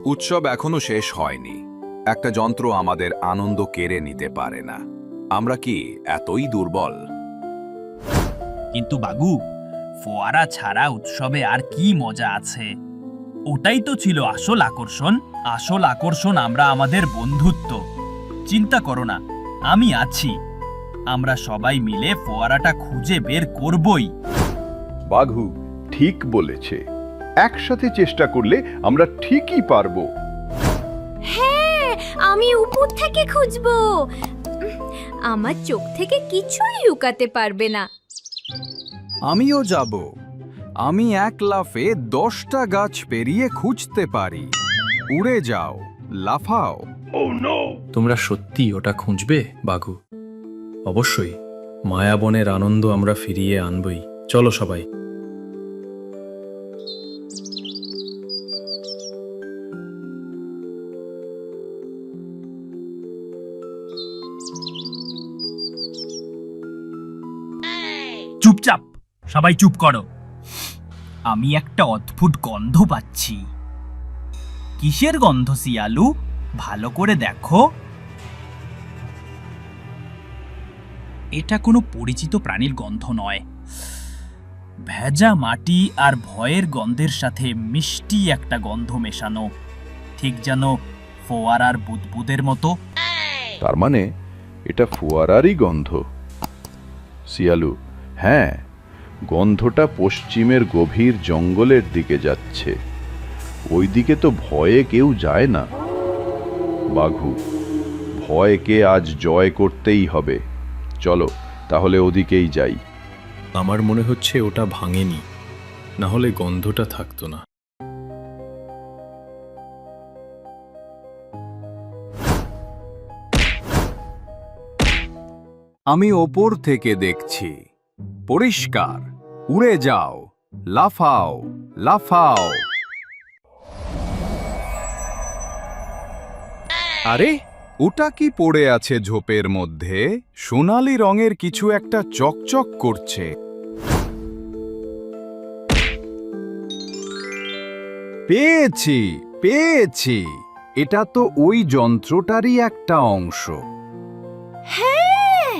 উৎসব এখনো শেষ হয়নি। একটা যন্ত্র আমাদের আনন্দ কেড়ে নিতে পারে না। আমরা কি এতই দুর্বল? কিন্তু বাগু, ফোয়ারা ছাড়া উৎসবে আর কি মজা আছে? ওটাই তো ছিল আসল আকর্ষণ। আসল আকর্ষণ আমরা আমাদের বন্ধুত্ব। চিন্তা করো না, আমি আছি। আমরা সবাই মিলে ফোয়ারাটা খুঁজে বের করবই। বাঘু ঠিক বলেছে, একসাথে চেষ্টা করলে আমরা ঠিকই পারবো। হ্যাঁ, আমি উপর থেকে খুঁজবো। আমার চোখ থেকে কিছুই লুকাতে পারবে না। আমিও যাব। আমি এক লাফে 10টা গাছ পেরিয়ে খুঁজতে পারি। উড়ে যাও, লাফাও। তোমরা সত্যি ওটা খুঁজবে বাঘু? অবশ্যই, মায়াবনের আনন্দ আমরা ফিরিয়ে আনবই। চলো সবাই। চুপচাপ, সবাই চুপ করো। আমি একটা অদ্ভুত গন্ধ পাচ্ছি। কিসের গন্ধ শিয়ালু? ভালো করে দেখো। এটা কোনো পরিচিত প্রাণীর গন্ধ নয়। ভেজা মাটি আর ভয়ের গন্ধের সাথে মিষ্টি একটা গন্ধ মেশানো, ঠিক যেন ফোয়ারার বুদবুদের মতো। তার মানে এটা ফোয়ারারই গন্ধ। শিয়ালু, হ্যাঁ, গন্ধটা পশ্চিমের গভীর জঙ্গলের দিকে যাচ্ছে। ওইদিকে তো ভয়ে কেউ যায় না। বাঘু, ভয়কে আজ জয় করতেই হবে। চলো তাহলে ওদিকেই যাই। আমার মনে হচ্ছে ওটা ভাঙেনি, না হলে গন্ধটা থাকতো না। আমি ওপর থেকে দেখছি। পরিষ্কার। উড়ে যাও, লাফাও, লাফাও। আরে, ওটা কি পড়ে আছে ঝোপের মধ্যে? সোনালী রঙের কিছু একটা চকচক করছে। পেয়েছি, পেয়েছি। এটা তো ওই যন্ত্রটারই একটা অংশ। হ্যাঁ,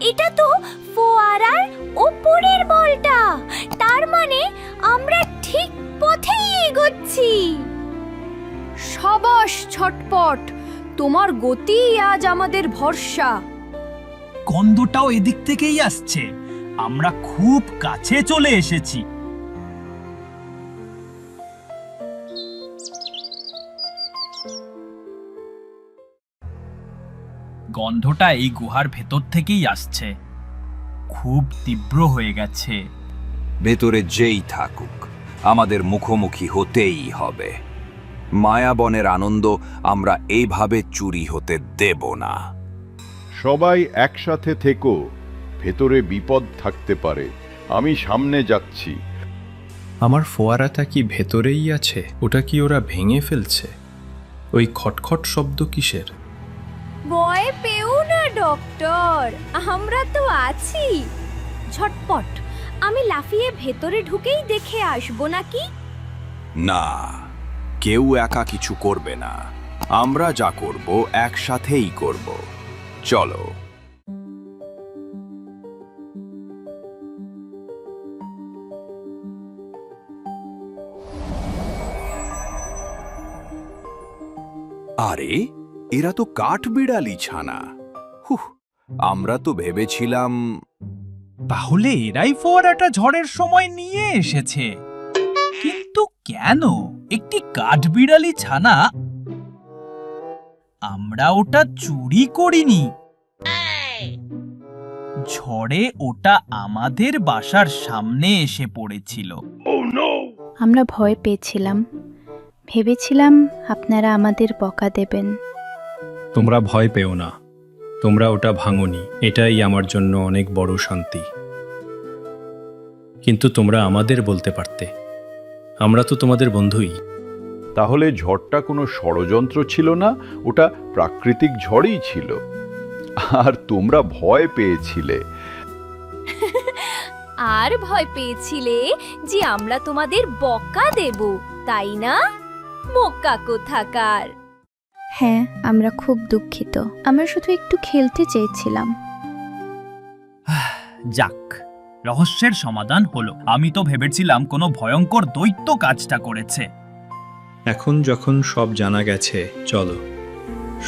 এটা তো ফোয়ারার ওপরের বলটা। তার মানে আমরা ঠিক পথেই এগোচ্ছি। সাবাস ছটপট, তোমার গতি আজ আমাদের ভরসা। গন্ধটাও এদিক থেকেই আসছে। আমরা খুব কাছে চলে এসেছি। গন্ধটা এই গুহার ভেতর থেকেই আসছে। খুব তীব্র হয়ে গেছে। ভেতরে যেই থাকুক, আমাদের মুখোমুখি হতেই হবে। মায়াবনের আনন্দ আমরা এইভাবে চুরি হতে দেব না। সবাই একসাথে থেকো, ভেতরে বিপদ থাকতে পারে। আমি সামনে যাচ্ছি। আমার ফোয়ারাটা কি ভেতরেই আছে? ওটা কি ওরা ভেঙে ফেলছে? ওই খটখট শব্দ কিসের? ভয় পেও না ডক্টর, আমরা তো আছি। ঝটপট, আমি লাফিয়ে ভেতরে ঢুকেই দেখে আসবো নাকি? না, কেউ একা কিছু করবে না। আমরা যা করব একসাথেই করব। চলো। আরে, এরা তো কাঠবিড়ালি ছানা। হুহ, আমরা তো ভেবেছিলাম। তাহলে এরাই ফোয়ারাটা ঝড়ের সময় নিয়ে এসেছে। কিন্তু কেন একটি কাঠবিড়ালি ছানা? আমরা ওটা চুরি করিনি। ঝড়ে ওটা আমাদের বাসার সামনে এসে পড়েছিল। আমরা ভয় পেয়েছিলাম, ভেবেছিলাম আপনারা আমাদের বকা দেবেন। তোমরা ভয় পেও না, তোমরা ওটা ভাঙোনি। এটাই আমার জন্য অনেক বড় শান্তি। কিন্তু তোমরা আমাদের বলতে পারতে, আমরা তো তোমাদের বন্ধুই। তাহলে ঝড়টা কোনো ষড়যন্ত্র ছিল না, ওটা প্রাকৃতিক ঝড়ই ছিল। আর তোমরা ভয় পেয়েছিলে। আর ভয় পেয়েছিলে যে আমরা তোমাদের বকা দেব, তাই না? বোকা কোথাকার। হ্যাঁ, আমরা খুব দুঃখিত। আমরা শুধু একটু খেলতে চেয়েছিলাম। যাক, রহস্যের সমাধান হলো। আমি তো ভেবেছিলাম কোনো ভয়ঙ্কর দৈত্য কাজটা করেছে। এখন যখন সব জানা গেছে, চলো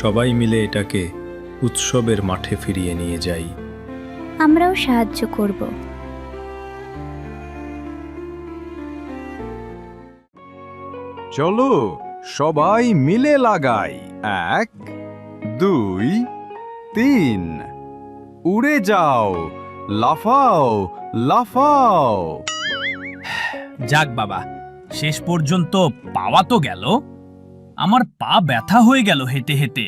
সবাই মিলে এটাকে উৎসবের মাঠে ফিরিয়ে নিয়ে যাই। আমরাও সাহায্য করব। চলো সবাই মিলে লাগাই। 1 2 3, উড়ে যাও, লাফাও লাফাও। যাক বাবা, শেষ পর্যন্ত পাওয়া তো গেল। আমার পা ব্যথা হয়ে গেল হেঁটে হেঁটে।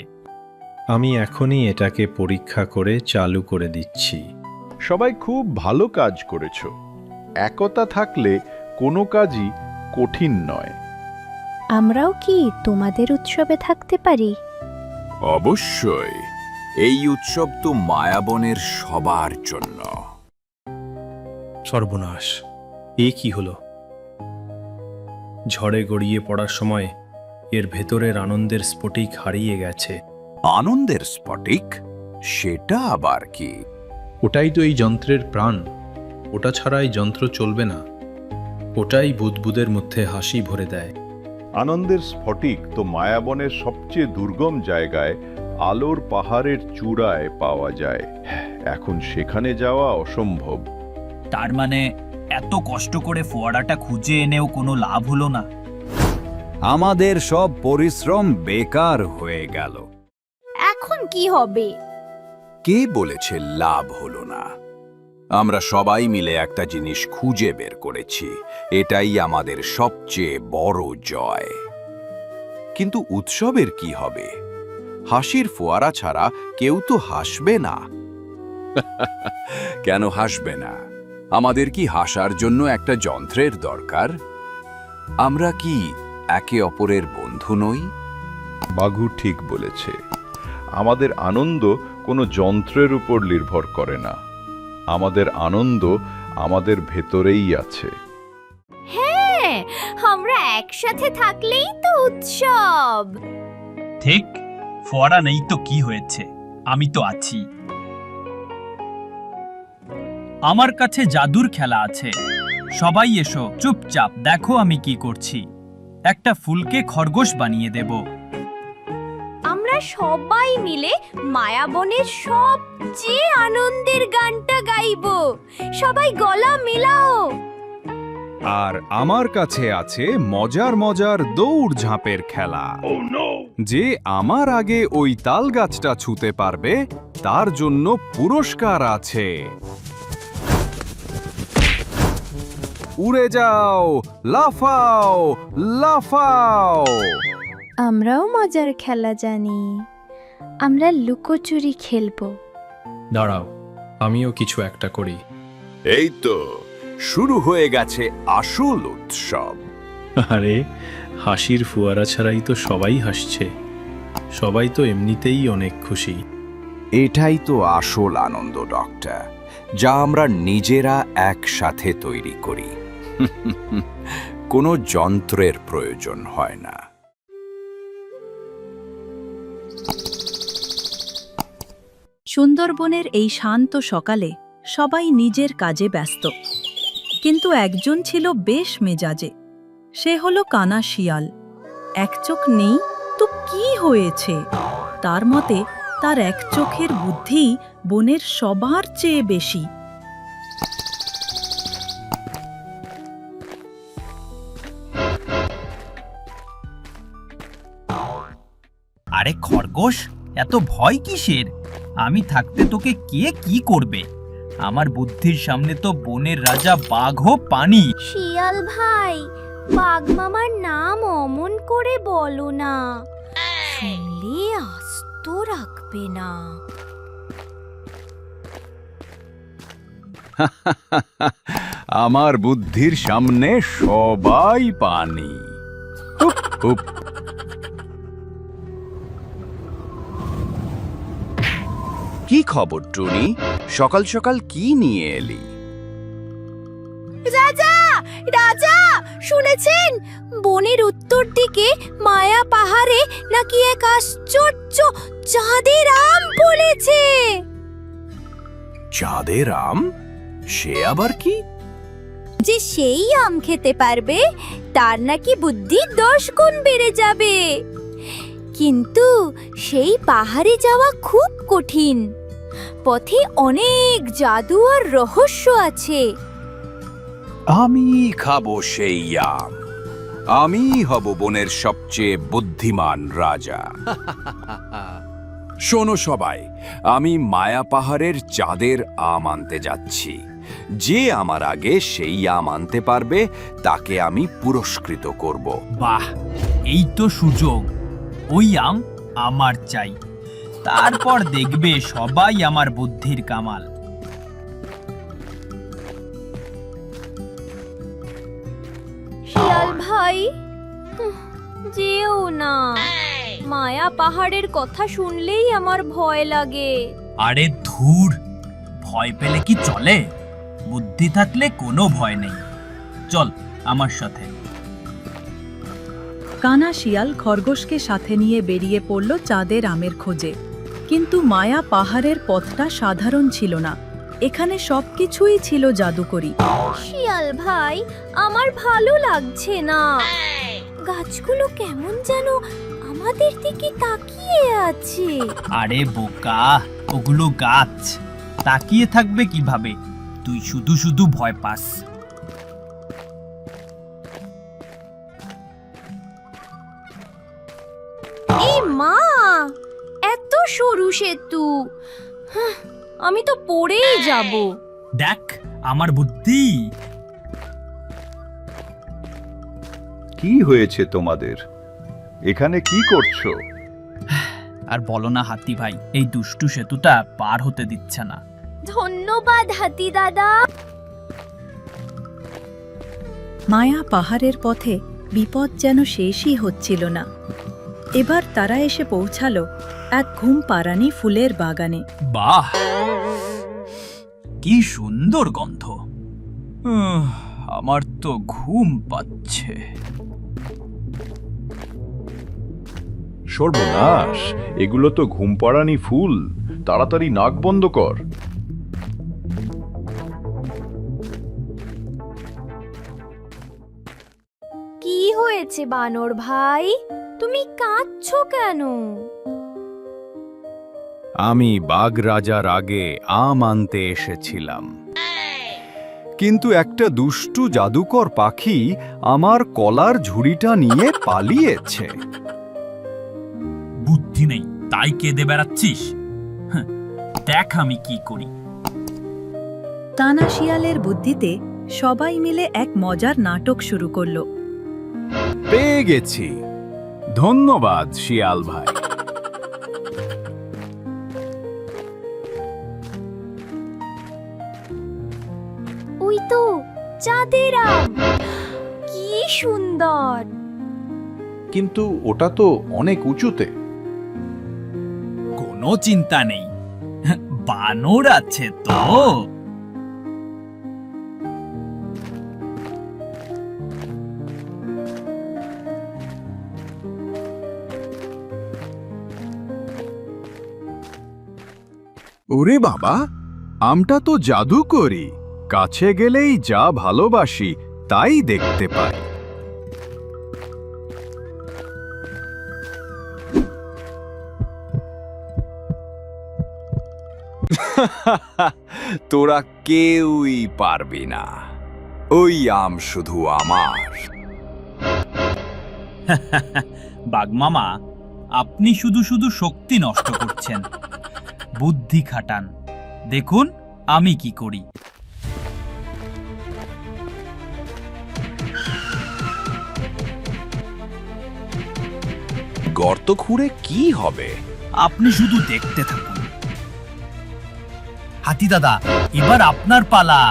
আমি এখনই এটাকে পরীক্ষা করে চালু করে দিচ্ছি। সবাই খুব ভালো কাজ করেছো। একতা থাকলে কোনো কাজই কঠিন নয়। আমরাও কি তোমাদের উৎসবে থাকতে পারি? অবশ্যই। এই উৎসব তো মায়াবনের সবার জন্য। সর্বনাশ, এ কি হলো? ঝড়ে গড়িয়ে পড়ার সময় এর ভেতরের আনন্দের স্ফটিক হারিয়ে গেছে। আনন্দের স্ফটিক? সেটা আবার কি? ওটাই তো এই যন্ত্রের প্রাণ। ওটা ছাড়া এই যন্ত্র চলবে না। ওটাই বুদবুদের মধ্যে হাসি ভরে দেয়। আনন্দের স্ফটিক তো মায়াবনের সবচেয়ে দুর্গম জায়গায় আলোর পাহাড়ের চূড়ায় পাওয়া যায়। এখন সেখানে যাওয়া অসম্ভব। তার মানে এত কষ্ট করে ফোয়ারাটা খুঁজে এনেও কোনো লাভ হলো না। আমাদের সব পরিশ্রম বেকার হয়ে গেল। এখন কি হবে? কে বলেছে লাভ হলো না? আমরা সবাই মিলে একটা জিনিস খুঁজে বের করেছি। এটাই আমাদের সবচেয়ে বড় জয়। কিন্তু উৎসবের কি হবে? হাসির ফোয়ারা ছাড়া কেউ তো হাসবে না। কেন হাসবে না? আমাদের কি হাসার জন্য একটা যন্ত্রের দরকার? আমরা কি একে অপরের বন্ধু নই? বাঘু ঠিক বলেছে। আমাদের আনন্দ কোনো যন্ত্রের উপর নির্ভর করে না। আমাদের আনন্দ আমাদের ভেতরেই আছে। হ্যাঁ, আমরা একসাথে থাকলেই তো উৎসব। ঠিক, ফোয়ারা নেই তো কি হয়েছে, আমি তো আছি। আমার কাছে জাদুর খেলা আছে। সবাই এসো, চুপচাপ দেখো আমি কি করছি। একটা ফুলকে খরগোশ বানিয়ে দেব। আমরা সবাই মিলে মায়াবনের সবচেয়ে আনন্দের গানটা গাইবো। সবাই গলা মেলাও। আর আমার কাছে আছে মজার মজার দৌড় ঝাঁপের খেলা। যে আমার আগে ওই তাল গাছটা ছুঁতে পারবে তার জন্য পুরস্কার আছে। উড়ে যাও, লাফাও লাফাও। আমরাও মজার খেলা জানি। আমরা লুকোচুরি খেলবো। দাঁড়াও, আমিও কিছু একটা করি। এই তো শুরু হয়ে গেছে আসল উৎসব। আরে, হাসির ফোয়ারা ছাড়াই তো সবাই হাসছে। সবাই তো এমনিতেই অনেক খুশি। এটাই তো আসল আনন্দ, ডক্টর, যা আমরা নিজেরা একসাথে তৈরি করি। কোনো যন্ত্রের প্রয়োজন হয় না। সুন্দরবনের এই শান্ত সকালে সবাই নিজের কাজে ব্যস্ত, কিন্তু একজন ছিল বেশ মেজাজে। সে হলো কানা শিয়াল। এক চোখ নেই তো কি হয়েছে? তার মতে তার এক চোখের বুদ্ধি বনের সবার চেয়ে বেশি। আরে খরগোশ, এত ভয় কিসের? আমি থাকতে তোকে কে কি করবে? আমার বুদ্ধির সামনে তো বনের রাজা বাঘও পানি। শিয়াল ভাই, বাঘ মামার নাম অমন করে বলো না, শুনলে আস্ত রাখবে না। আমার বুদ্ধির সামনে সবাই পানি। উপ, উপ। কি খবর টুনি? সকাল সকাল কি নিয়ে এলি? রাজা, রাজা, শুনেছেন বনের উত্তর দিকে মায়া পাহাড়ে নাকি এক আশ্চর্য চাঁদের আম ফলেছে। চাঁদের আম? সে আবার কি? যে সেই আম খেতে পারবে তার নাকি বুদ্ধি 10 গুণ বেড়ে যাবে। কিন্তু সেই পাহাড়ে যাওয়া খুব কঠিন, পথে অনেক জাদু আর রহস্য আছে। আমি খাবো সেই আম। আমি হব বনের সবচেয়ে বুদ্ধিমান রাজা। শোনো সবাই, আমি মায়া পাহাড়ের চাঁদের আম আনতে যাচ্ছি। যে আমার আগে সেই আম আনতে পারবে তাকে আমি পুরস্কৃত করব। বাহ, এই তো সুযোগ। ওই আম আমার চাই, তারপর দেখবে সবাই আমার বুদ্ধির কামাল। শিয়াল ভাই, যেও না। মায়া পাহাড়ের কথা শুনলেই আমার ভয় লাগে। আরে ধুর, ভয় পেলে কি চলে? বুদ্ধি থাকলে কোনো ভয় নেই। চল আমার সাথে। কানা শিয়াল খরগোশকে সাথে নিয়ে বেরিয়ে পড়ল চাঁদের আমের খোঁজে। কিন্তু মায়া পাহাড়ের পথটা সাধারণ ছিল না, এখানে সবকিছুই ছিল জাদুকরি। শিয়াল ভাই, আমার ভালো লাগছে না। গাছগুলো কেমন যেন আমাদের দিকে তাকিয়ে আছে। আরে বোকা, ওগুলো গাছ, তাকিয়ে থাকবে কিভাবে? তুই শুধু শুধু ভয় পাস। এই মা, এত সরু সেতু, আমি তো পড়েই যাব। দেখ আমার বুদ্ধি। কি হয়েছে তোমাদের? এখানে কি করছো? আর বলো না হাতি ভাই, এই দুষ্টু সেতুটা পার হতে দিচ্ছে না। ধন্যবাদ হাতি দাদা। মায়া পাহাড়ের পথে বিপদ যেন শেষই হচ্ছিল না। এবার তারা এসে পৌঁছালো এক ঘুম পাড়ানি ফুলের বাগানে। বাহ, কি সুন্দর গন্ধ। আমার তো ঘুম পাচ্ছে। সর্বনাশ, এগুলো তো ঘুম পাড়ানি ফুল। তাড়াতাড়ি নাক বন্ধ কর। কি হয়েছে বানর ভাই, তুমি কাঁদছো কেন? আমি বাঘ রাজার আগে আম আনতে এসেছিলাম, কিন্তু একটা দুষ্টু জাদুকর পাখি আমার কলার ঝুড়িটা নিয়ে পালিয়েছে। বুদ্ধি নেই তাই কেঁদে বেড়াচ্ছিস? দেখ আমি কি করি। কানা শিয়ালের বুদ্ধিতে সবাই মিলে এক মজার নাটক শুরু করলো। পেয়ে গেছি, ধন্যবাদ শিয়াল ভাই। ওই তো চাঁদের আম, কি সুন্দর। কিন্তু ওটা তো অনেক উঁচুতে। কোনো চিন্তা নেই, বানর আছে তো। ওরে বাবা, আমটা তো জাদু করি, কাছে গেলেই যা ভালোবাসি তাই দেখতে পাই। তোরা কেউই পারবি না, ওই আম শুধু আমার। বাঘমামা, আপনি শুধু শুধু শক্তি নষ্ট করছেন। বুদ্ধি খাটান, দেখুন আমি কি করি। গর্ত খুঁড়ে কি হবে? আপনি শুধু দেখতে থাকুন। হাতি দাদা, এবার আপনার পালা।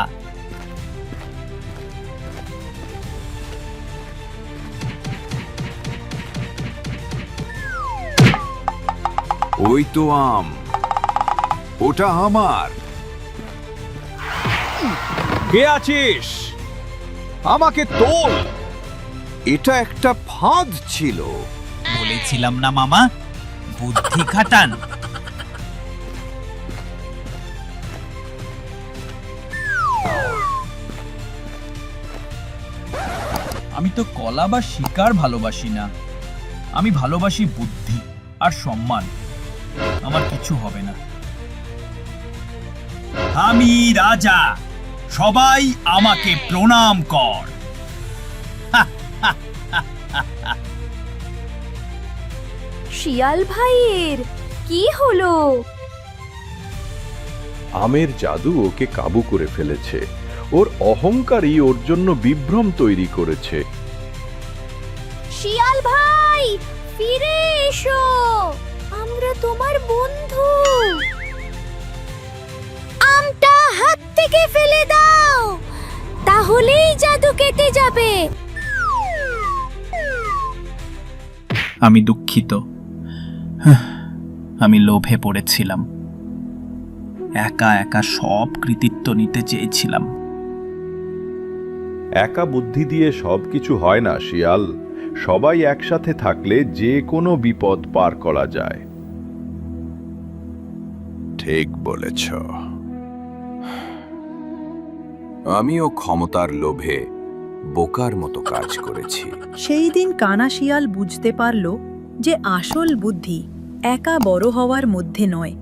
ওই তো আম, ওটা আমার। কে আছিস? আমাকে তোল। এটা একটা ফাঁদ ছিল। বলেছিলাম না মামা, বুদ্ধি খাটান। আমি তো কলা বা শিকার ভালোবাসি না, আমি ভালোবাসি বুদ্ধি আর সম্মান। আমার কিছু হবে না। আমি রাজা, সবাই আমাকে প্রণাম কর। শিয়াল ভাইয়ের কি হলো? আমের জাদু ওকে কাবু করে ফেলেছে। ওর অহংকারই ওর জন্য বিভ্রম তৈরি করেছে। শিয়াল ভাই, ফিরে এসো, আমরা তোমার বন্ধু। আমটা হাত থেকে ফেলে দাও, তাহলেই জাদু কেটে যাবে। আমি দুঃখিত, আমি লোভে পড়েছিলাম। একা একা সব কৃতিত্ব নিতে চেয়েছিলাম। একা বুদ্ধি দিয়ে সবকিছু হয় না শিয়াল। সবাই একসাথে থাকলে যে কোনো বিপদ পার করা যায়। ঠিক বলেছ। আমিও ক্ষমতার লোভে বোকার মতো কাজ করেছি। সেই দিন কানা শিয়াল বুঝতে পারল যে আসল বুদ্ধি একা বড় হওয়ার মধ্যে নয়,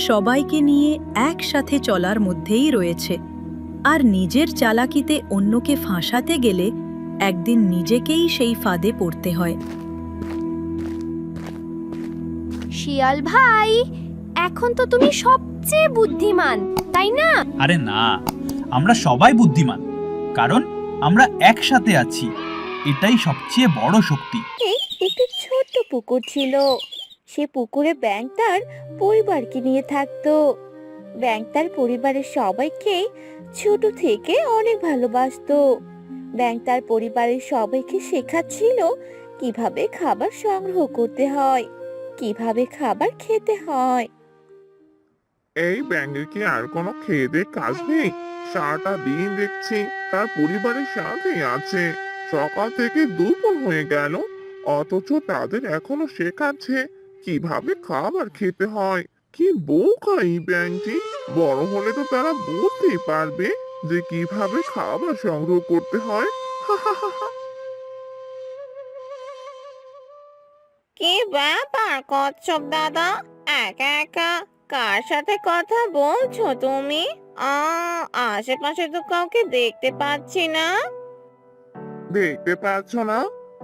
সবাইকে নিয়ে একসাথে চলার মধ্যেই রয়েছে। আর নিজের চালাকিতে অন্যকে ফাঁসাতে গেলে একদিন নিজেকেই সেই ফাঁদে পড়তে হয়। শিয়াল ভাই, এখন তো তুমি সবচেয়ে বুদ্ধিমান, তাই না? আরে না, আমরা সবাই বুদ্ধিমান, কারণ আমরা একসাথে আছি। এটাই সবচেয়ে বড় শক্তি। একটু ছোট্ট পুকুর ছিল। সে পুকুরে ব্যাঙ তার পরিবারকে নিয়ে থাকতো। ব্যাঙ তার পরিবারের সবাইকে ছোট থেকে অনেক ভালোবাসতো। ব্যাঙ তার পরিবারের সবাইকে শেখাচ্ছিল কিভাবে খাবার সংগ্রহ করতে হয়, কিভাবে খাবার খেতে হয়। এই ব্যাঙের কি আর কোনো খেয়ে দেয়ে কাজ নেই? সারাটা দিন দেখছি তার পরিবারের সাথেই আছে। সকাল থেকে দুপুর হয়ে গেল, অথচ তাদের এখনো শেখাচ্ছে কিভাবে খাবার খেতে হয়। কি বোকা এই ব্যাঙটি! বড় হলে তো তারা বুঝতেই পারবে যে কিভাবে খাবার সংগ্রহ করতে হয়। কি ব্যাপার কচ্ছপ দাদা, একা একা কার সাথে কথা বলছো তুমি? আশেপাশে তো কাউকে দেখতে পাচ্ছি না। দেখতে পাচ্ছ না?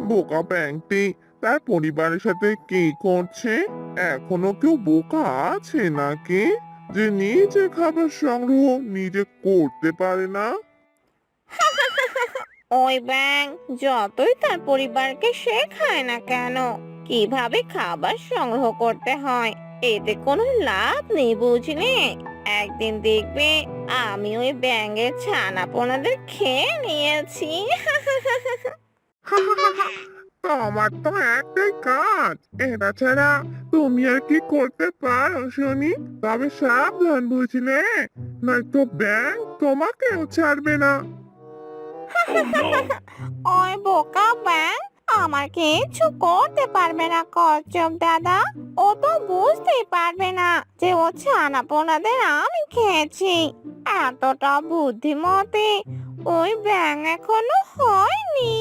বোকা ব্যাঙটি তার পরিবারের সাথে কি করছে? এখনো কেউ বোকা আছে নাকি যে নিজে খাবার সংগ্রহ নিজে করতে পারে না? ওই ব্যাঙ যতই তার পরিবারকে শেখায় না কেন কিভাবে খাবার সংগ্রহ করতে হয়, এতে কোনো লাভ নেই, বুঝলে? একদিন দেখবে আমি ওই ব্যাঙের ছানাপোনাদের খেয়ে নিয়েছি। আমার তো একটাই কাজ, এটা ছাড়া তুমি আর কি করতে পারো শুনি? তবে সাবধান, বুঝলে? নয়তো ব্যাঙ তোমাকেও ছাড়বে না। ওই বোকা ব্যাঙ আমার কিছু করতে পারবে না কচ্ছপ দাদা। ও তো বুঝতেই পারবে না যে ও ছানাপোনাদের আমি খেয়েছি। এতটা বুদ্ধিমতী ওই ব্যাঙ এখনো হয়নি।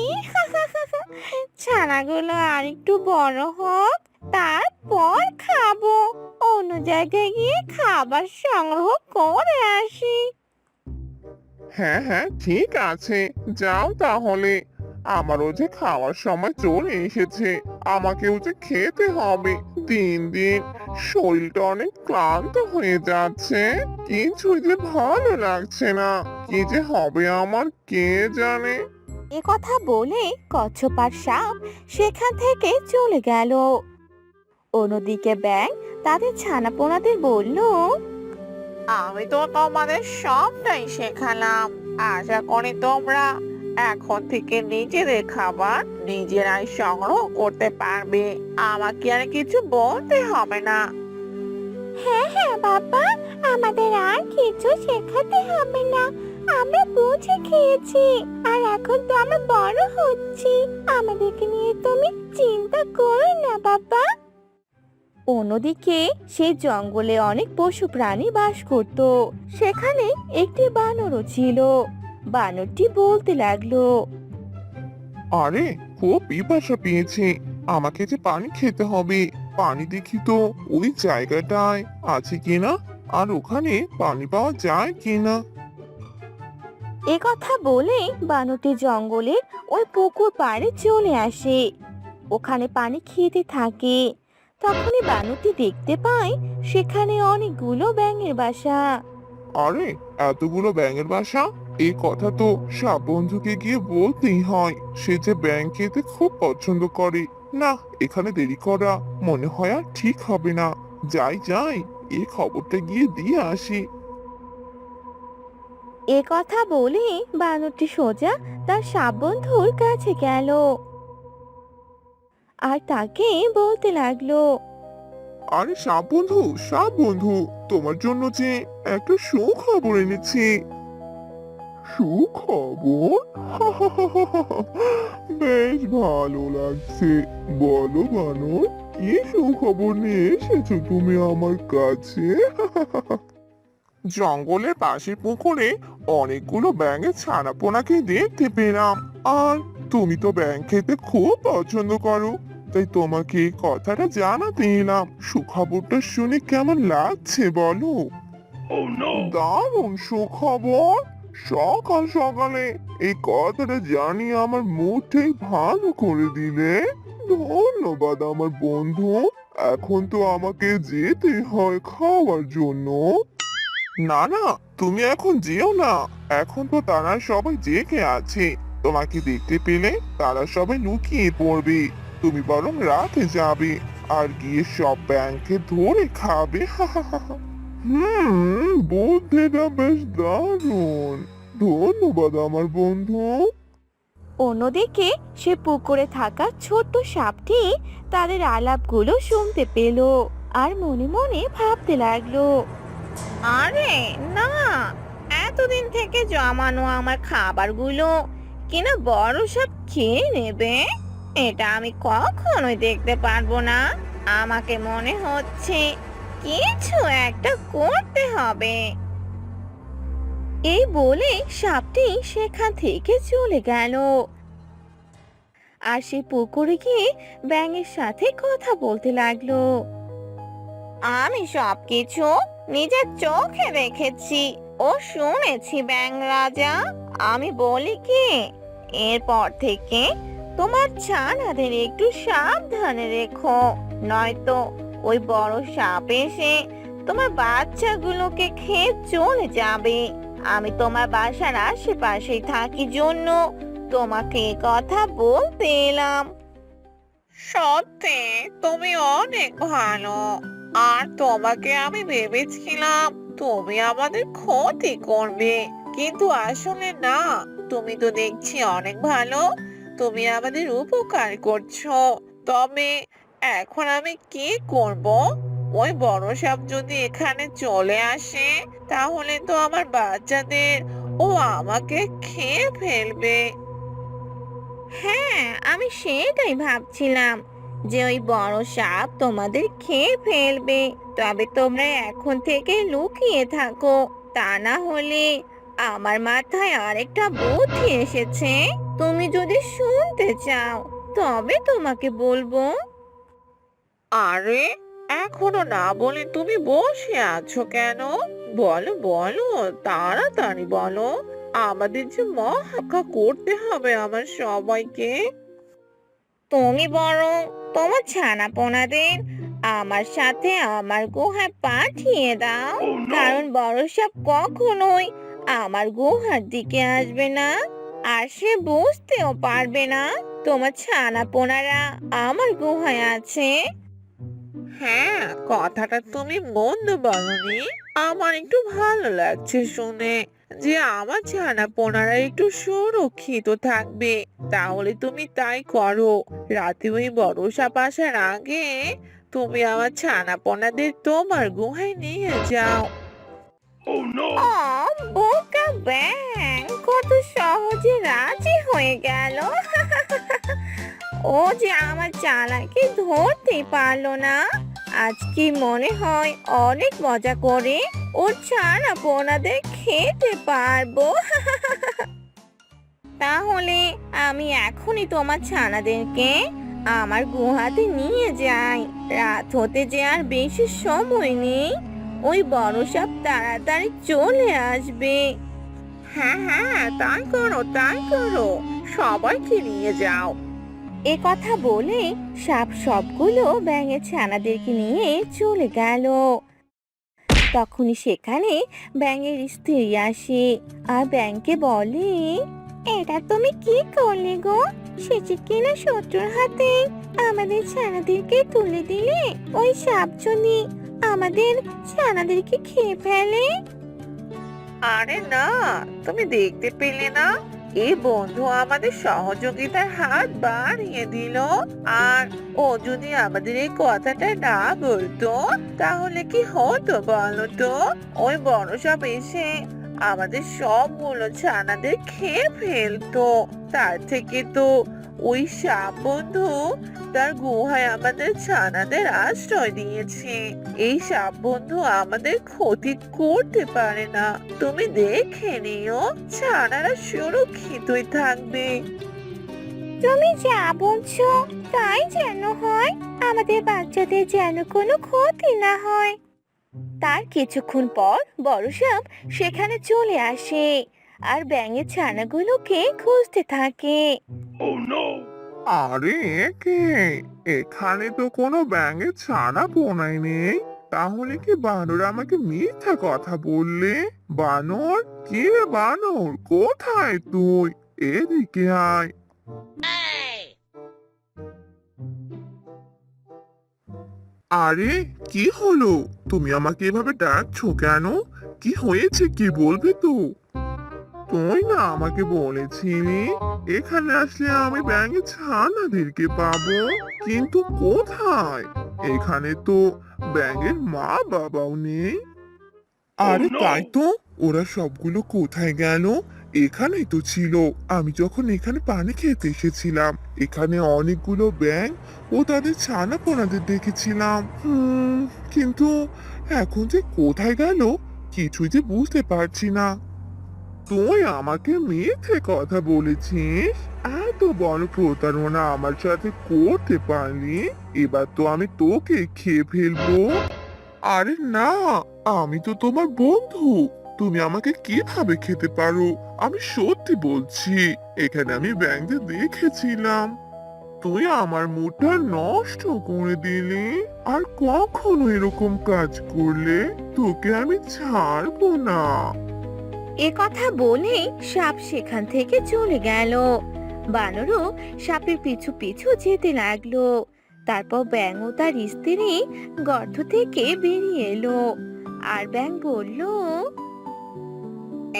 ছানাগুলো আর একটু বড় হোক, তারপর খাবো। অন্য জায়গায় গিয়ে খাবার সংগ্রহ করে আসি। হ্যাঁ হ্যাঁ, ঠিক আছে, যাও তাহলে। আমারও যে খাওয়ার সময় চলে এসেছে, আমাকেও যে খেতে হবে। দিন দিন শরীরটা অনেক ক্লান্ত হয়ে যাচ্ছে, কিছুই যে ভালো লাগছে না। কি যে হবে আমার কে জানে। এ কথা বলে কচ্ছপ আর সাপ সেখান থেকে চলে গেল। অন্যদিকে ব্যাঙ তাদের ছানাপোনাদের বলল, আমি তো তোমাদের সবটাই শেখালাম। আশা করি তোমরা এখন থেকে নিজেদের খাবার নিজেরাই সংগ্রহ করতে পারবে। আমাকে আর কিছু বলতে হবে না। হ্যাঁ হ্যাঁ বাবা, আমাদের আর কিছু শেখাতে হবে না। আমরা বুঝে খেয়েছি, আর এখন তো আমরা বড় হচ্ছি। আমাদেরকে নিয়ে তুমি চিন্তা করো না বাবা। অন্যদিকে সেই জঙ্গলে অনেক পশু প্রাণী বাস করত। সেখানে একটি বানরও ছিল। বানরটি বলতে লাগলো, আরে খুব পিপাসা পেয়েছে, আমাকে যে পানি খেতে হবে। পানি দেখি তো ওই জায়গাটায় আছে কিনা, আর ওখানে পানি পাওয়া যায় কিনা। এ কথা বলে বানরটি জঙ্গলের ওই পুকুর পাড়ে চলে আসে। ওখানে পানি খেতে থাকে। তখনই বানরটি দেখতে পায় সেখানে অনেকগুলো ব্যাঙের বাসা। আরে এতগুলো ব্যাঙের বাসা, এই কথা তো সাপ বন্ধুকে গিয়ে বলতেই হয়। সে যে ব্যাঙ খেতে খুব পছন্দ করে। না, এখানে দেরি করা মনে হয় আর ঠিক হবে না। যাই যাই, এই খবরটা গিয়ে দিয়ে আসি। এ কথা বলে বানরটি সোজা তার সাপ বন্ধুর কাছে গেল আর তাকে বলতে লাগলো, আরে সাপ বন্ধু, তোমার জন্য যে একটা সুখবর এনেছি। সুখবর? বেশ ভালো লাগছে। বলো বানর, কি সুখবর নিয়ে এসেছো তুমি আমার কাছে? জঙ্গলের পাশের পুকুরে অনেকগুলো ব্যাঙের ছানাপোনাকে দেখতে পেলাম। আর তুমি তো ব্যাঙ খেতে খুব পছন্দ করো, তাই তোমাকে এই কথাটা জানাতে এলাম। সুখবরটা শুনে কেমন লাগছে বলো? দারুণ সুখবর! সকাল সকালে এই কথাটা জানিয়ে আমার মুডটাই ভালো করে দিলে। ধন্যবাদ আমার বন্ধু। এখন তো আমাকে যেতে হয় খাওয়ার জন্য। না না, তুমি এখন যেও না। এখন তো তারা সবাই জেগে আছে। তোমাকে দেখতে পেলে তারা সবাই লুকিয়ে পড়বে। তুমি বরং রাতে যাবে আর গিয়ে সব ব্যাংকে ধরে খাবে। বুদ্ধিটা বেশ দারুণ। ধন্যবাদ আমার বন্ধু। অন্যদিকে সে পুকুরে থাকা ছোট্ট সাপটি তাদের আলাপগুলো শুনতে পেল আর মনে মনে ভাবতে লাগলো, আরে না, এতদিন থেকে জমানো আমার খাবারগুলো কিনা বড় সাপ খেয়ে নেবে। এটা আমি কখনোই দেখতে পারবো না। আমাকে মনে হচ্ছে কিছু একটা করতে হবে। এই বলে সাপটি সেখান থেকে চলে গেল আর সে পুকুরে গিয়ে ব্যাঙের সাথে কথা বলতে লাগলো। আমি সবকিছু নিজের চোখে দেখেছি ও শুনেছি ব্যাঙ রাজা। আমি বলি কি, এরপর থেকে তোমার ছানাদের একটু সাবধানে রেখো, নয়তো ওই বড় সাপ এসে তোমার বাচ্চাগুলোকে খেয়ে চলে যাবে। আমি তোমার বাসার আশেপাশেই থাকি জন্য তোমাকে এ কথা বলতে এলাম। সত্যি তুমি অনেক ভালো, আর তোমাকে আমি ভেবেছিলাম তুমি আমাদের ক্ষতি করবে, কিন্তু আসলে না। তুমি তো দেখছি অনেক ভালো। তুমি আমাদের উপকার করছো। তবে এখন আমি কি করব? ওই বড় সাপ যদি এখানে চলে আসে, তাহলে তো আমার বাচ্চাদের ও আমাকে খেয়ে ফেলবে। হ্যাঁ, আমি সেটাই ভাবছিলাম যে ওই বড় সাপ তোমাদের খেয়ে ফেলবে। তবে তোমরা এখন থেকে লুকিয়ে থাকো, তা না হলে আমার মাথায় আরেকটা বুদ্ধি এসেছে। তুমি যদি শুনতে চাও তবে তোমাকে বলবো। আরে এখনো না বলে তুমি বসে আছো কেন? বলো বলো, তাড়াতাড়ি বলো। আমাদের যে মহাকা করতে হবে আমার সবাইকে। তুমি বরং তোমার ছানাপোনাদের আমার সাথে আমার গুহায় পাঠিয়ে দাও, কারণ বড় সাপ কখনোই আমার গুহার দিকে আসবে না, আর সে বুঝতেও পারবে না তোমার ছানাপোনারা আমার গুহায় আছে। হ্যাঁ, কথাটা তুমি মন্দ বলনি। আমার একটু ভালো লাগছে শুনে যে আমার ছানাপোনারা একটু সুরক্ষিত থাকবে। তাহলে তুমি তাই করো। রাতে ওই বড় সাপ আসার আগে তুমি আমার ছানাপোনাদের তোমার গুহায় নিয়ে যাও। বোকা ব্যাং কত সহজে রাজি হয়ে গেল। ও যে আমার চালাকে ধরতে পারলো না। আজকে মনে হয় অনেক মজা করে ওর ছানা পোনাদের খেতে পারবো। তাহলে আমি এখনই তোমার ছানাদেরকে আমার গুহাতে নিয়ে যাই। রাত হতে যে আর বেশি সময় নেই। ওই বড় সাপ তাড়াতাড়ি চলে আসবে। হ্যাঁ হ্যাঁ, তাই করো তাই করো, সবাইকে নিয়ে যাও। এ কথা বলে সাপ সবগুলো ব্যাঙের ছানাদেরকে নিয়ে চলে গেল। তখনই সেখানে ব্যাঙের স্ত্রী আসে আর ব্যাঙকে বলে, এটা তুমি কি করলে গো? সেচে কিনা শত্রুর হাতে আমাদের ছানাদেরকে তুলে দিলে। ওই সাপ যদি আমাদের ছানাদেরকে খেয়ে ফেলে। আরে না, তুমি দেখতে পেলে না এই বন্ধু আমাদের সহযোগিতার হাত বাড়িয়ে দিল। আর ও যদি আমাদের এই কথাটা না বলতো তাহলে কি হতো বলো তো? ওই বড় সাপ এসে আমাদের সবগুলো ছানাদের খেয়ে ফেলতো। তার থেকে তো ওই সাপ বন্ধু তার গুহায় আমাদের ছানাদের আশ্রয় দিয়েছে। এই সাপ বন্ধু আমাদের ক্ষতি করতে পারে না। তুমি দেখে নিও, ছানারা সুরক্ষিতই থাকবে। তুমি যা বলছো তাই যেন হয়, আমাদের বাচ্চাদের যেন কোনো ক্ষতি না হয়। তার কিছুক্ষণ পর বড় সাপ সেখানে চলে আসে আর ব্যাঙের ছানাগুলোকে খুঁজতে থাকে। আরে কে? এখানে তো কোনো ব্যাঙের ছানা পোনাই নেই। তাহলে কি বানর আমাকে মিথ্যা কথা বললে? বানর, কে রে বানর, কোথায় তুই? এদিকে আয়। আরে কি হলো? তুমি আমাকে এভাবে ডাকছো কেন? কি হয়েছে, কি বলবে তো? তুই না আমাকে বলেছিলি এখানে আসলে আমি ব্যাঙের ছানাদেরকে পাবো, কিন্তু কোথায়? এখানে তো ব্যাঙের মা বাবাও নেই। আরে তাই তো, ওরা সবগুলো কোথায় গেল? এখানেই তো ছিল আমি যখন এখানে পানি খেতে এসেছিলাম। এখানে অনেকগুলো ব্যাঙ ও তাদের ছানা পোনাদের দেখেছিলাম। কিন্তু এখন যে কোথায় গেল কিছুই যে বুঝতে পারছি না। তুই আমাকে মিথ্যে কথা বলেছিস, এত বড় প্রতারণা আমার সাথে করতে পারলি। এবার তো আমি তোকে খেয়ে ফেলবো। আরে না, আমি তো তোমার বন্ধু, তুমি আমাকে কিভাবে খেতে পারো? আমি সত্যি বলছি, এখানে আমি ব্যাঙকে দেখেছিলাম। তুই আমার মুডটা নষ্ট করে দিলি, আর কখনো এরকম কাজ করলে তোকে আমি ছাড়বো না। এ কথা বলে সাপ সেখান থেকে চলে গেল। বানরও সাপের পিছু পিছু যেতে লাগলো। তারপর ব্যাঙ ও তার স্ত্রী গর্ত থেকে বেরিয়ে এলো আর ব্যাঙ বলল,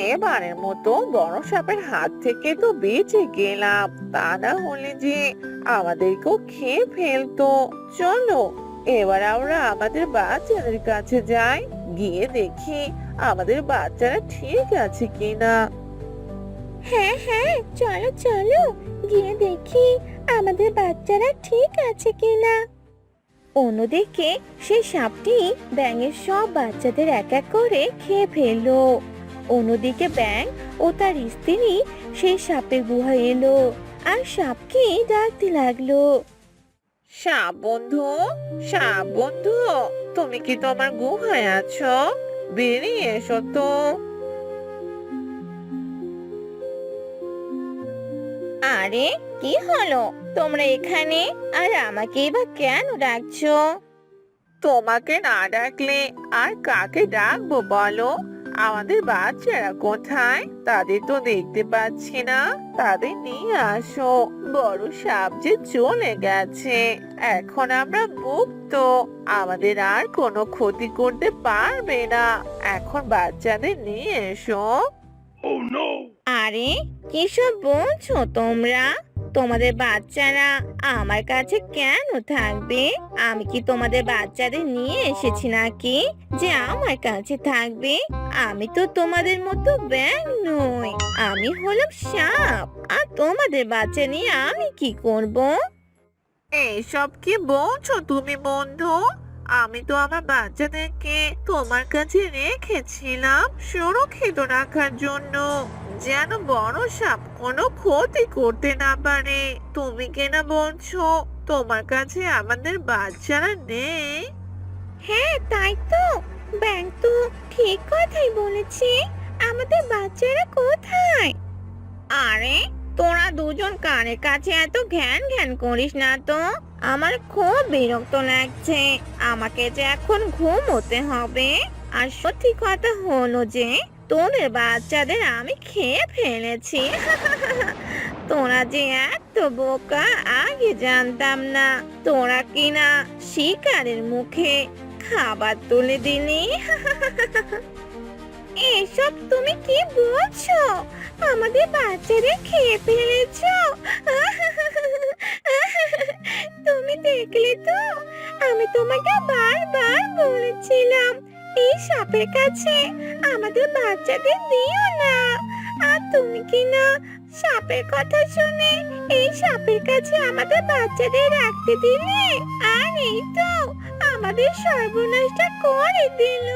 এবারের মতো বড় সাপের হাত থেকে তো বেঁচে গেলাম, তা না হলে যে আমাদেরকেও খেয়ে ফেলতো। চলো এবার আমরা আমাদের বাচ্চাদের কাছে যাই, গিয়ে দেখি আমাদের বাচ্চারা ঠিক আছে কিনা। হ্যাঁ হ্যাঁ, চলো চলো গিয়ে দেখি আমাদের বাচ্চারা ঠিক আছে কিনা। অন্যদিকে সেই সাপটি ব্যাঙের সব বাচ্চাদের এক এক করে খেয়ে ফেললো। অন্যদিকে ব্যাঙ ও তার স্ত্রী সেই সাপের গুহায় এলো আর সাপকে ডাকতে লাগলো, সাপ বন্ধু, সাপ বন্ধু, তুমি কি তোমার গুহায় আছো? বেরিয়ে এসো তো। আরে কি হলো, তোমরা এখানে আর আমাকে বা কেন ডাকছো? তোমাকে না ডাকলে আর কাকে ডাকবো বলো? আমাদের বাচ্চারা কোথায়? তাদের তো দেখতে পাচ্ছি না, তাদের নিয়ে আসো। বড় সাপ যে চলে গেছে, এখন আমরা মুক্ত, আমাদের আর কোনো ক্ষতি করতে পারবে না। এখন বাচ্চাদের নিয়ে এসো। আরে কিসব বলছো তোমরা? তোমাদের বাচ্চারা আমার কাছে কেন থাকবে? আমি কি তোমাদের বাচ্চাদের নিয়ে এসেছি নাকি যে আমার কাছে থাকবে? আমি তো তোমাদের মতো ব্যাঙ নই, আমি হলাম সাপ। আর তোমাদের বাচ্চা নিয়ে আমি কি করব? এইসব কি বলছো তুমি বন্ধু? আমি তো আমার বাচ্চাদেরকে তোমার কাছে রেখেছিলাম সুরক্ষিত রাখার জন্য, যেন বড় সাপ কোনো ক্ষতি করতে না পারে। তুমি কেনা বলছো তোমার কাছে আমাদের বাচ্চারা নেই? হ্যাঁ তাই তো, ব্যাঙ তো ঠিক কথাই বলেছে। আমাদের বাচ্চারা কোথায়? আরে তোরা দুজন কানের কাছে এত ঘ্যান ঘ্যান করিস না তো, আমার খুব বিরক্ত লাগছে। আমাকে যে এখন ঘুমোতে হবে। আর সত্যি কথা হলো যে তোদের বাচ্চাদের আমি খেয়ে ফেলেছি। তোরা যে এত বোকা আগে জানতাম না। তোরা কিনা শিকারের মুখে খাবার তুলে দিলি। এসব তুমি কি বলছো? আমাদের বাচ্চাদের খেয়ে ফেলেছো? তুমি দেখলে তো, আমি তোমাকে বারবার বলেছিলাম এই সাপের কাছে আমাদের বাচ্চাদের দিও না। আর তুমি কি না সাপের কথা শুনে এই সাপের কাছে আমাদের বাচ্চাদের রাখতে দিলে? আর এই তো আমাদের সর্বনাশটা করে দিল।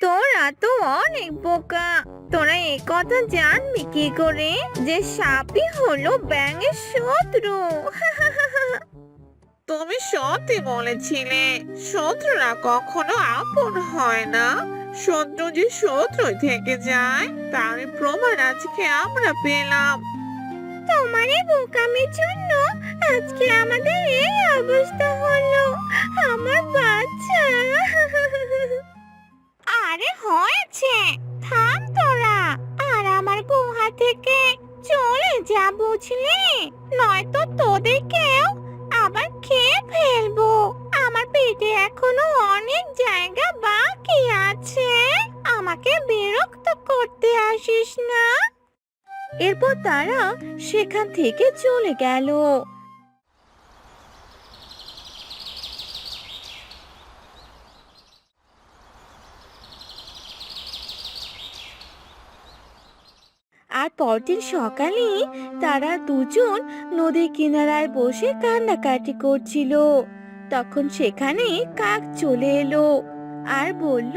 তোরা তো অনেক বোকা। তোরা এই কথা জানবি কি করে যে সাপই হলো ব্যাঙের শত্রু? তুমি সত্যি বলেছিলে, শত্রুরা কখনো আপন হয় না, শত্রু যে শত্রুই থেকে যায় তার প্রমাণ আজকে আমরা পেলাম। তোমার এই বোকামির জন্য আজকে আমাদের এই অবস্থা হলো। আমার বাচ্চা। আরে হয়েছে, থাম তোরা, আর আমার গুহা থেকে চলে যা বুঝলি, নয়তো তোদেরকেও আবার খেয়ে ফেলবো। আমার পেটে এখনো অনেক জায়গা বাকি আছে, আমাকে বিরক্ত করতে আসিস না। এরপর তারা সেখান থেকে চলে গেল। আর পরদিন সকালে তারা দুজন নদীর কিনারায় বসে কান্নাকাটি করছিল। তখন সেখানে কাক চলে এলো আর বলল,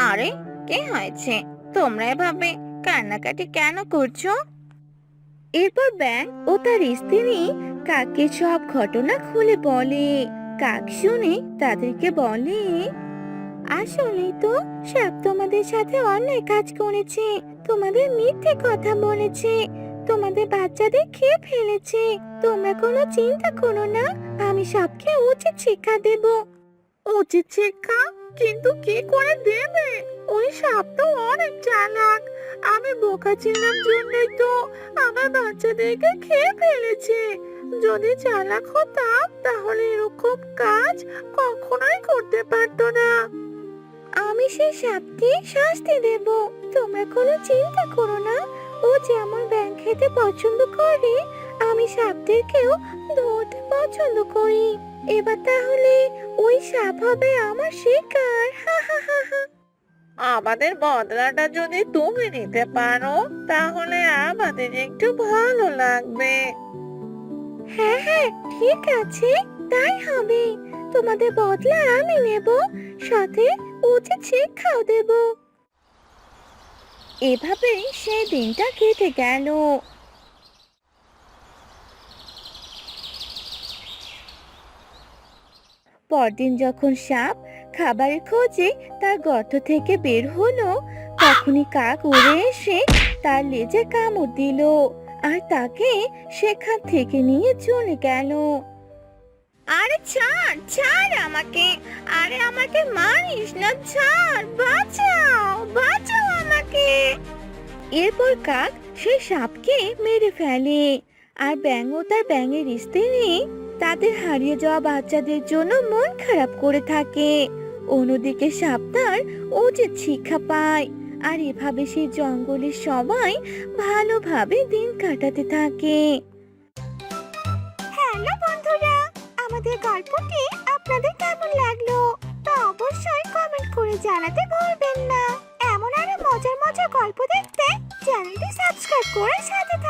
আরে কে হয়েছে? তোমরা এভাবে কান্নাকাটি কেন করছো? এরপর ব্যাঙ ও তার স্ত্রী কাককে সব ঘটনা খুলে বলে। কাক শুনে তাদেরকে বলে, আসলেই তো সাপ তোমাদের সাথে অন্যায় কাজ করেছে, তোমাদের মিথ্যে কথা বলেছে, তোমাদের বাচ্চাদের খেয়ে ফেলেছে। তোমরা কোনো চিন্তা করো না, আমি সাপকে উচিত শিক্ষা দেব। উচিত শিক্ষা? কিন্তু কি করে দেবে? ওই সাপ তো অনেক চালাক। আমি বোকা ছিলাম জন্যই তো আমার বাচ্চাদেরকে খেয়ে ফেলেছে। যদি চালাক হতাম তাহলে এরকম কাজ কখনোই করতে পারতো না। আমি সেই সাপকে শাস্তি দেব, তোমরা কোনো চিন্তা করো না। ও যেমন ব্যাঙ খেতে পছন্দ করে, আমি সাপদেরকেও ধরতে পছন্দ করি। এবার তাহলে ওই সাপ হবে আমার শিকার। আমাদের বদলাটা যদি তুমি নিতে পারো তাহলে আমাদের একটু ভালো লাগবে। হ্যাঁ হ্যাঁ ঠিক আছে, তাই হবে। তোমাদের বদলা আমি নেব, সাথে উচিত শিক্ষাও দেব। এভাবেই সেই দিনটা কেটে গেল। পরদিন যখন সাপ খাবারের খোঁজে তার গর্ত থেকে বের হলো, তখনই কাক উড়ে এসে তার লেজে কামড় দিল আর তাকে সেখান থেকে নিয়ে চলে গেল। আরে ছাড় ছাড় আমাকে, আরে আমাকে মারিস না, ছাড়, বাঁচাও বাঁচাও আমাকে। এরপর কাক সেই সাপকে মেরে ফেলে। আর ব্যাঙ ও তার ব্যাঙের স্ত্রী তাদের হারিয়ে যাওয়া বাচ্চাদের জন্য মন খারাপ করে থাকে। অন্যদিকে সাপ তার উচিত শিক্ষা পায় আর এভাবে সেই জঙ্গলের সবাই ভালোভাবে দিন কাটাতে থাকে। হ্যালো বন্ধুরা, আমাদের গল্পটি আপনাদের কেমন লাগলো তা অবশ্যই কমেন্ট করে জানাতে ভুলবেন না। এমন আরো মজার মজার গল্প দেখতে চ্যানেলটি সাবস্ক্রাইব করে সাথে থাকুন।